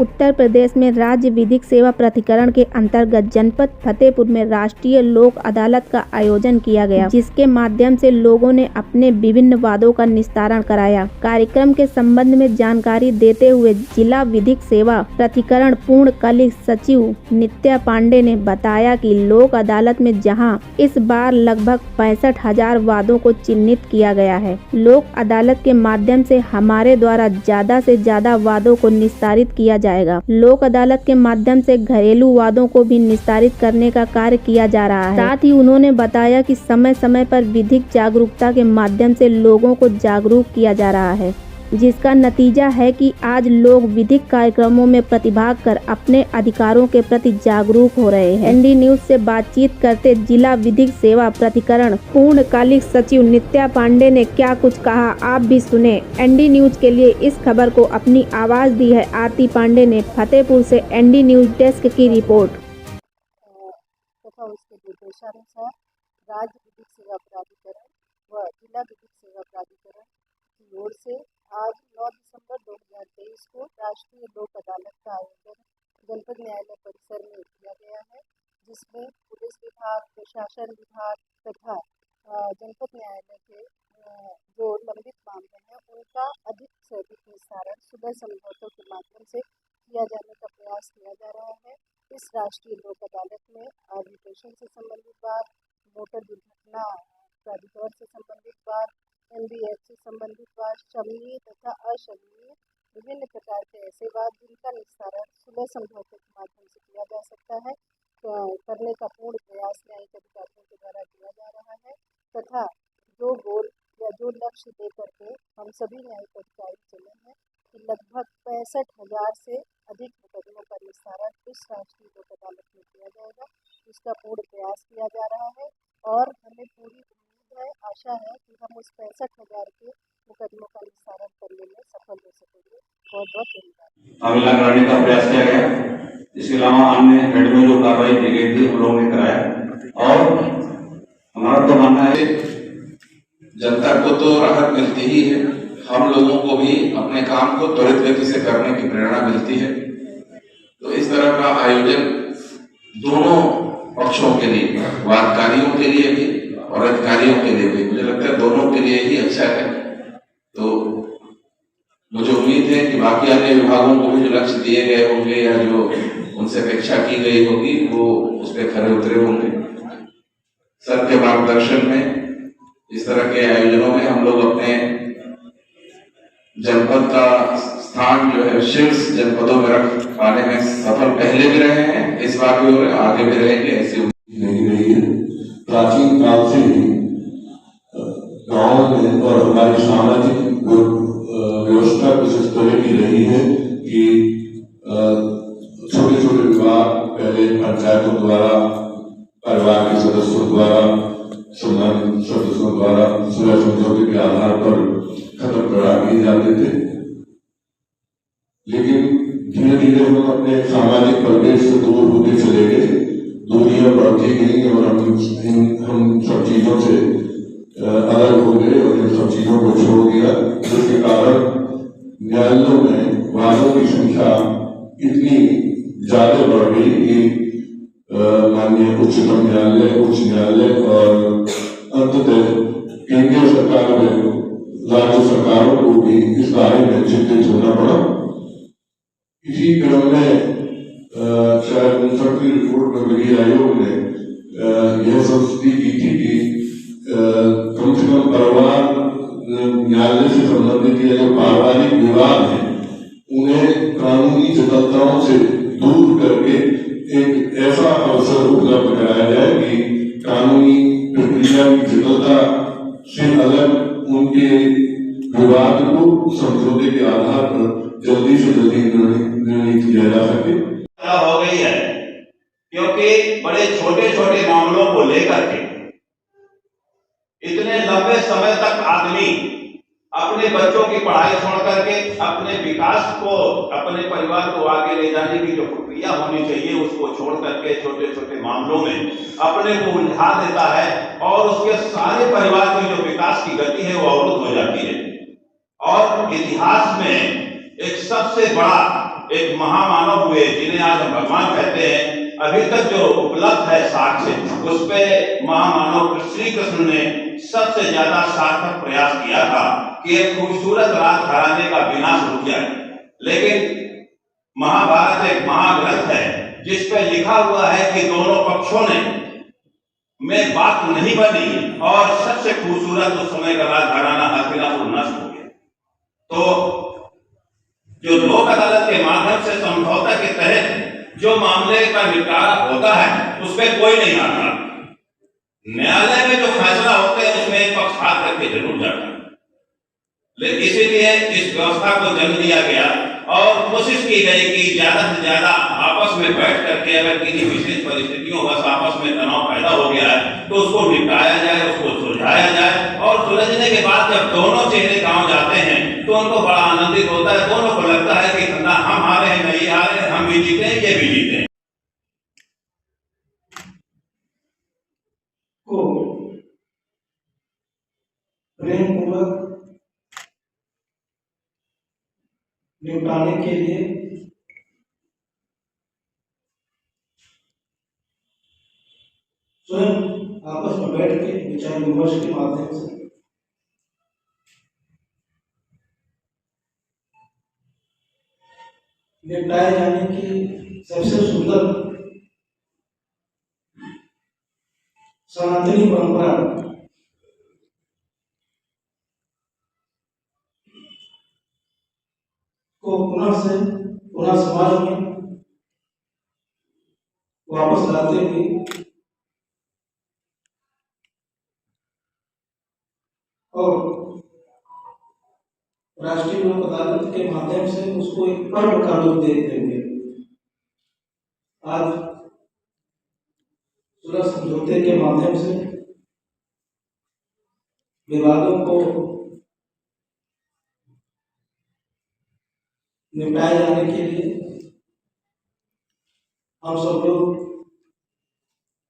उत्तर प्रदेश में राज्य विधिक सेवा प्राधिकरण के अंतर्गत जनपद फतेहपुर में राष्ट्रीय लोक अदालत का आयोजन किया गया, जिसके माध्यम से लोगों ने अपने विभिन्न वादों का निस्तारण कराया। कार्यक्रम के संबंध में जानकारी देते हुए जिला विधिक सेवा प्राधिकरण पूर्णकालिक सचिव नित्या पांडे ने बताया कि लोक अदालत में जहां इस बार लगभग 65,000 वादों को चिन्हित किया गया है, लोक अदालत के माध्यम से हमारे द्वारा ज्यादा से ज्यादा वादों को निस्तारित किया जाएगा। लोक अदालत के माध्यम से घरेलू वादों को भी निस्तारित करने का कार्य किया जा रहा है। साथ ही उन्होंने बताया कि समय समय पर विधिक जागरूकता के माध्यम से लोगों को जागरूक किया जा रहा है, जिसका नतीजा है कि आज लोग विधिक कार्यक्रमों में प्रतिभाग कर अपने अधिकारों के प्रति जागरूक हो रहे हैं। एनडी न्यूज से बातचीत करते जिला विधिक सेवा प्राधिकरण पूर्णकालिक सचिव नित्या पांडे ने क्या कुछ कहा, आप भी सुने। एनडी न्यूज के लिए इस खबर को अपनी आवाज दी है आरती पांडे ने। फतेहपुर से एनडी न्यूज डेस्क की रिपोर्ट। तथा उसके निर्देशानुसार राज्य विधिक सेवा प्राधिकरण व जिला विधिक सेवा प्राधिकरण की ओर से आज 9 दिसंबर 2023 को राष्ट्रीय लोक अदालत का आयोजन जनपद न्यायालय परिसर में किया गया है, जिसमें पुलिस विभाग, प्रशासन विभाग तथा जनपद न्यायालय के जो लंबित मामले हैं उनका अधिक से अधिक निस्तारण सुलह समझौतों के माध्यम से किया जाने का प्रयास किया जा रहा है। इस राष्ट्रीय लोक अदालत में आर्बिट्रेशन से संबंधित बात, मोटर दुर्घटना प्राधिकरण से संबंधित बात, NBS से संबंधित बात, शमनीय तथा अशमनीय विभिन्न प्रकार के ऐसे वाद जिनका निस्तारण सुलह समझौते के माध्यम से किया जा सकता है, करने का पूर्ण प्रयास न्यायिक अधिकारियों के द्वारा किया जा रहा है। तथा जो गोल या जो लक्ष्य लेकर के हम सभी न्यायिक अधिकारी चले हैं कि लगभग 65,000 से अधिक मुकदमों का निस्तारण इस राष्ट्रीय लोक अदालत में किया जाएगा, इसका पूर्ण प्रयास किया जा रहा है और हमें पूरी आशा है कि हम उस 65,000 के मुकदमों का निस्तारण करने में सफल हो सकेंगे। बहुत बहुत धन्यवाद। अभिला कराने का प्रयास किया गया, इसके अलावा अन्य हेड में जो कार्रवाई की गई थी उन लोगों ने कराया और हमारा तो मानना है जनता को तो राहत मिलती ही है, हम लोगों को भी अपने काम को त्वरित गति से करने की प्रेरणा मिलती है। तो इस तरह का आयोजन दोनों पक्षों के लिए, वादकारियों के लिए भी और अधिकारियों के लिए भी, मुझे लगता है दोनों के लिए ही अच्छा है। तो मुझे उम्मीद है कि बाकी अन्य विभागों को भी जो लक्ष्य दिए गए होंगे या जो उनसे अपेक्षा की गई होगी वो उस पर खरे उतरे होंगे। सर के मार्गदर्शन में इस तरह के आयोजनों में हम लोग अपने जनपद का स्थान जो है शीर्ष जनपदों में रख पाने में सफल पहले भी रहे हैं, इस बार भी हो रहे, आगे भी रहेंगे, ऐसी नहीं रही है। प्राचीन काल से ही गांव में और हमारी सामाजिक व्यवस्था कुछ इस तरह की रही है कि छोटे छोटे विवाद पहले पंचायतों द्वारा, परिवार के सदस्यों द्वारा, सम्मानित सदस्यों द्वारा सुलह समझौते के आधार पर खत्म करा दिए जाते थे। लेकिन धीरे धीरे हम अपने सामाजिक परिवेश से दूर होते चले गए, दूरियां बढ़ती गई और हम सब चीजों से अलग हो गए और इन सब चीजों को छोड़ दिया, जिसके कारण न्यायालयों में वादों की संख्या इतनी ज्यादा बढ़ गई कि माननीय उच्चतम न्यायालय, उच्च न्यायालय और अंततः केंद्रीय सरकार में राज्य सरकारों को भी इस बारे में चिंतित होना पड़ा। इसी क्रम में शायद 59वीं रिपोर्ट में विधि आयोग ने यह संस्तुति की थी कि कम से कम परिवार न्यायालय से संबंधित या जो पारिवारिक विवाद है उन्हें कानूनी जटिलताओं से दूर करके एक ऐसा अवसर उपलब्ध कराया जाए कि कानूनी प्रक्रिया की जटिलता से अलग उनके विवाद को समझौते के आधार पर जल्दी से जल्दी निर्णय किया जा सके। हो गई है क्योंकि बड़े छोटे छोटे मामलों को लेकर के इतने लंबे समय तक आदमी अपने बच्चों की पढ़ाई छोड़ करके अपने विकास को, अपने परिवार को आगे ले जाने की जो प्रक्रिया होनी चाहिए उसको छोड़ करके छोटे छोटे मामलों में अपने को उलझा देता है और उसके सारे परिवार की जो विकास की गति है वो अवरुद्ध हो जाती है। और इतिहास में एक सबसे बड़ा एक महामानव हुए जिन्हें आज हम भगवान कहते हैं, अभी तक जो उपलब्ध है साक्ष्य, उस पे महामानव श्री कृष्ण ने सबसे ज्यादा सार्थक प्रयास किया था कि एक खूबसूरत राज घराने का विनाश रुक जाए। लेकिन महाभारत एक महाग्रंथ है जिस पे लिखा हुआ है कि दोनों पक्षों ने में बात नहीं बनी और सबसे खूबसूरत उस समय का राज घराना हस्तिनापुर नष्ट हो गया। तो जो लोक अदालत के माध्यम से समझौता के तहत जो मामले का निपटारा होता है उस पर कोई नहीं आता। न्यायालय में जो फैसला होते हैं उसमें एक पक्ष हाथ करके जरूर जाता है। लेकिन इसीलिए इस व्यवस्था को जन्म दिया गया और कोशिश की गई कि ज्यादा से ज्यादा आपस में बैठ करके अगर किसी विशेष परिस्थितियों बस आपस में तनाव पैदा हो गया है तो उसको निपटाया जाए, उसको सुलझाया जाए। और सुलझने के बाद जब दोनों चेहरे गांव जाते हैं तो उनको बड़ा आनंदित होता है। दोनों को लगता है कि ना हम हारे हैं नहीं हारे, हम भी जीते हैं ये भी जीते हैं। को प्रेम पूर्वक निपटाने के लिए स्वयं आपस में बैठ के विचार विमर्श के माध्यम से निपटाए जाने की सबसे सुंदर सनातनी परंपरा को पुनः समाज में वापस लाते हुए और राष्ट्रीय लोक अदालत के माध्यम से उसको एक पर्व का रूप देते हुए आज सुलह समझौते के माध्यम से विवादों को निपटाए जाने के लिए हम सब लोग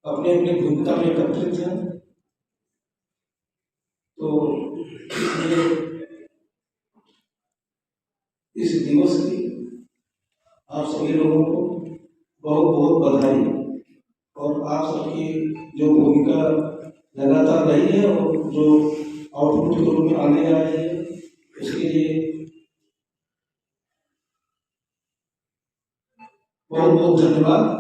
अपने अपने भूमिका में एकत्रित हैं। तो इसलिए इस दिवस की आप सभी लोगों को बहुत बहुत बधाई और आप सबकी जो भूमिका लगातार रही है और जो आउटपुट के रूप में आने जा रही है उसके लिए बहुत बहुत धन्यवाद।